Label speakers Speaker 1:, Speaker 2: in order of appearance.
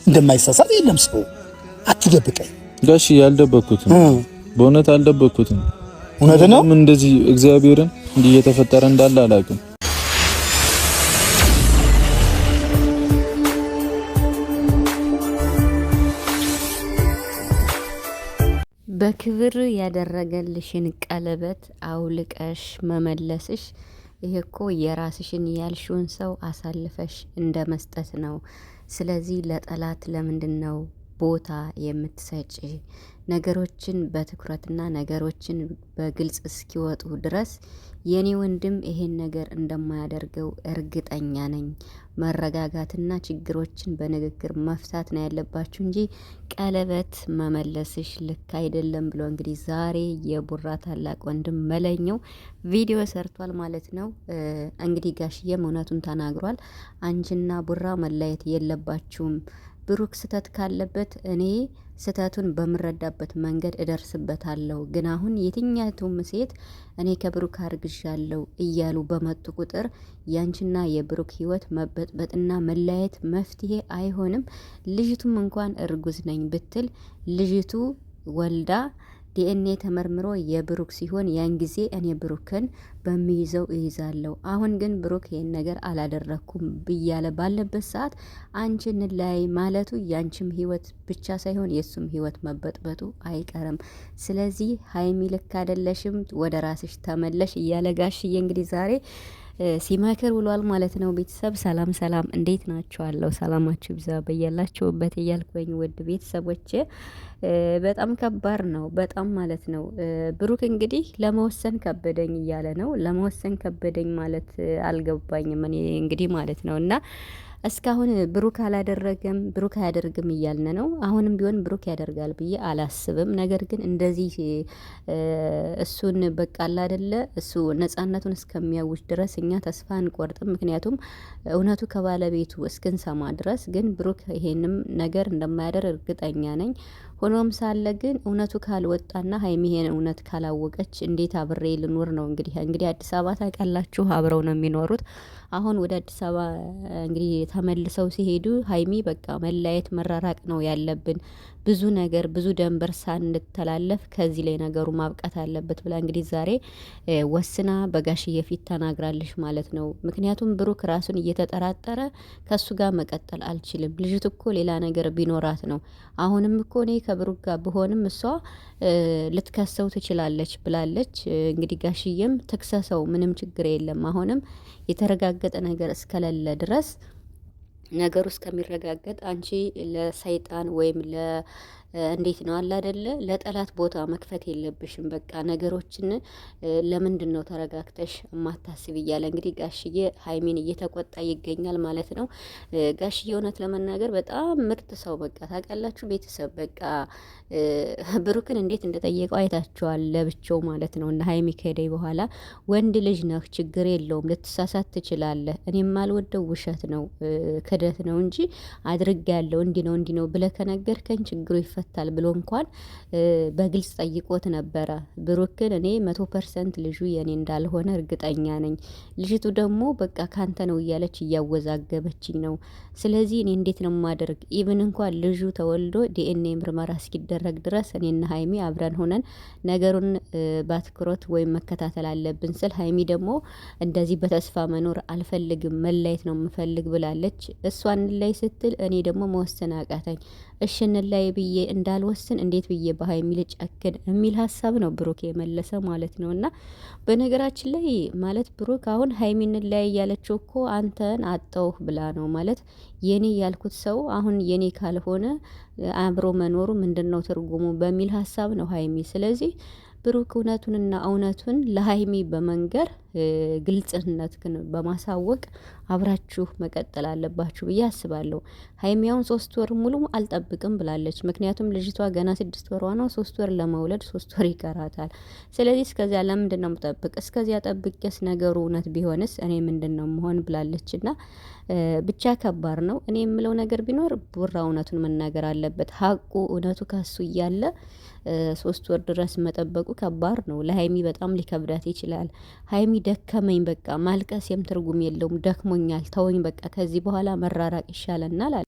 Speaker 1: እንደማይሳሳት የለም ሰው። አትደብቀኝ
Speaker 2: ጋሽ። ያልደበኩትም በእውነት አልደበኩትም።
Speaker 1: እውነት ነው።
Speaker 2: ምን እንደዚህ እግዚአብሔርን እንዲህ እየተፈጠረ እንዳለ አላውቅም።
Speaker 3: በክብር ያደረገልሽን ቀለበት አውልቀሽ መመለስሽ ይሄ እኮ የራስሽን ያልሽውን ሰው አሳልፈሽ እንደ መስጠት ነው። ስለዚህ ለጠላት ለምንድነው ቦታ የምትሰጪ? ነገሮችን በትኩረትና ነገሮችን በግልጽ እስኪወጡ ድረስ የኔ ወንድም ይሄን ነገር እንደማያደርገው እርግጠኛ ነኝ። መረጋጋትና ችግሮችን በንግግር መፍታት ነው ያለባችሁ እንጂ ቀለበት መመለስሽ ልክ አይደለም ብሎ እንግዲህ ዛሬ የቡራ ታላቅ ወንድም መለኛው ቪዲዮ ሰርቷል ማለት ነው። እንግዲህ ጋሽዬም እውነቱን ተናግሯል። አንቺና ቡራ መለየት የለባችሁም። ብሩክ ስተት ካለበት እኔ ስተቱን በምረዳበት መንገድ እደርስበታለሁ። ግን አሁን የትኛቱም ሴት እኔ ከብሩክ አርግዣለሁ እያሉ በመጡ ቁጥር ያንቺና የብሩክ ህይወት መበጥበጥና መለያየት መፍትሄ አይሆንም። ልጅቱም እንኳን እርጉዝ ነኝ ብትል ልጅቱ ወልዳ ዲኤንኤ ተመርምሮ የብሩክ ሲሆን ያን ጊዜ እኔ ብሩክን በሚይዘው እይዛለሁ። አሁን ግን ብሩክ ይሄን ነገር አላደረኩም ብያለ ባለበት ሰዓት አንቺ እንለያይ ማለቱ ያንቺም ህይወት ብቻ ሳይሆን የሱም ህይወት መበጥበጡ አይቀርም። ስለዚህ ሀይሚ ልክ አይደለሽም፣ ወደ ራስሽ ተመለሽ እያለ ጋሽዬ እንግዲህ ዛሬ ሲመክር ውሏል ማለት ነው። ቤተሰብ ሰላም ሰላም፣ እንዴት ናችኋለሁ? ሰላማችሁ ይብዛ በያላችሁበት እያልኩኝ ውድ ቤተሰቦቼ በጣም ከባድ ነው፣ በጣም ማለት ነው። ብሩክ እንግዲህ ለመወሰን ከበደኝ እያለ ነው። ለመወሰን ከበደኝ ማለት አልገባኝም እኔ እንግዲህ ማለት ነው። እና እስካሁን ብሩክ አላደረገም ብሩክ አያደርግም እያልን ነው። አሁንም ቢሆን ብሩክ ያደርጋል ብዬ አላስብም። ነገር ግን እንደዚህ እሱን በቃ አይደለ እሱ ነጻነቱን እስከሚያውጅ ድረስ እኛ ተስፋ አንቆርጥም። ምክንያቱም እውነቱ ከባለቤቱ እስክንሰማ ድረስ ግን ብሩክ ይሄንም ነገር እንደማያደርግ እርግጠኛ ነኝ። ሆኖም ሳለ ግን እውነቱ ካልወጣና ሀይሚ ይሄን እውነት ካላወቀች እንዴት አብሬ ልኖር ነው? እንግዲህ አዲስ አበባ ታውቃላችሁ፣ አብረው ነው የሚኖሩት። አሁን ወደ አዲስ አበባ እንግዲህ ተመልሰው ሲሄዱ ሀይሚ በቃ መለያየት መራራቅ ነው ያለብን፣ ብዙ ነገር ብዙ ደንበር ሳንተላለፍ ከዚህ ላይ ነገሩ ማብቃት አለበት ብላ እንግዲህ ዛሬ ወስና በጋሽዬ ፊት ተናግራለች ማለት ነው። ምክንያቱም ብሩክ ራሱን እየተጠራጠረ ከሱ ጋር መቀጠል አልችልም፣ ልጅቱ እኮ ሌላ ነገር ቢኖራት ነው። አሁንም እኮ እኔ ከብሩክ ጋር ብሆንም እሷ ልትከሰው ትችላለች ብላለች። እንግዲህ ጋሽዬም ትክሰሰው፣ ምንም ችግር የለም። አሁንም የተረጋገጠ ነገር እስከሌለ ድረስ ነገሩ እስከሚረጋገጥ አንቺ ለሰይጣን ወይም እንዴት ነው አለ አይደለ ለጠላት ቦታ መክፈት የለብሽም። በቃ ነገሮችን ለምንድን ነው ተረጋግተሽ ማታስብ እያለ እንግዲህ ጋሽዬ ሀይሚን እየተቆጣ ይገኛል ማለት ነው። ጋሽዬ እውነት ለመናገር በጣም ምርጥ ሰው በቃ ታውቃላችሁ ቤተሰብ በቃ ብሩክን እንዴት እንደጠየቀው አይታችኋል፣ ለብቻው ማለት ነው። እና ሀይሚ ከሄደኝ በኋላ ወንድ ልጅ ነህ፣ ችግር የለውም፣ ልትሳሳት ትችላለህ። እኔም አልወደው ውሸት ነው ክደት ነው እንጂ አድርጌያለሁ እንዲህ ነው ብለህ ከነገርከኝ ችግሩ ይፈታል ብሎ እንኳን በግልጽ ጠይቆት ነበረ። ብሩክን እኔ 100% ልጁ የኔ እንዳልሆነ እርግጠኛ ነኝ። ልጅቱ ደግሞ በቃ ካንተ ነው እያለች እያወዛገበችኝ ነው። ስለዚህ እኔ እንዴት ነው ማደርግ? ኢቭን እንኳን ልጁ ተወልዶ ዲኤንኤ ምርመራ እስኪደረግ ድረስ እኔና ሀይሚ አብረን ሆነን ነገሩን በአትኩሮት ወይም መከታተል አለብን ስል ሀይሚ ደግሞ እንደዚህ በተስፋ መኖር አልፈልግም፣ መለየት ነው የምፈልግ ብላለች። እሷን ላይ ስትል እኔ ደግሞ መወሰን አቃተኝ። እሽን ላይ ብዬ እንዳልወስን እንዴት ብዬ በሀይሚ ልጨክን የሚል ሀሳብ ነው ብሩክ የመለሰ ማለት ነው። እና በነገራችን ላይ ማለት ብሩክ አሁን ሀይሚን ላይ ያለችው እኮ አንተን አጣውህ ብላ ነው ማለት የኔ ያልኩት ሰው አሁን የኔ ካልሆነ አብሮ መኖሩ ምንድነው ትርጉሙ በሚል ሀሳብ ነው ሀይሚ። ስለዚህ ብሩክ እውነቱንና እውነቱን ለሀይሚ በመንገር ግልጽነትን በማሳወቅ አብራችሁ መቀጠል አለባችሁ ብዬ አስባለሁ። ሀይሚያውን 3 ወር ሙሉ አልጠብቅም ብላለች። ምክንያቱም ልጅቷ ገና 6 ወሯ ነው። 3 ወር ለመውለድ 3 ወር ይቀራታል። ስለዚህ እስከዚያ ለምንድን ነው የምጠብቅ? እስከዚያ ጠብቄስ ነገሩ እውነት ቢሆንስ እኔ ምንድን ነው መሆን ብላለች። እና ብቻ ከባድ ነው። እኔ የምለው ነገር ቢኖር ቡራ እውነቱን መናገር አለበት። ሀቁ እውነቱ ከሱ እያለ 3 ወር ድረስ መጠበቁ ከባድ ነው። ለሀይሚ በጣም ሊከብዳት ይችላል። ሀይሚ ደከመኝ፣ በቃ ማልቀስ ትርጉም የለውም፣ ደክሞኛል፣ ተወኝ፣ በቃ ከዚህ በኋላ መራራቅ ይሻለናል አለ።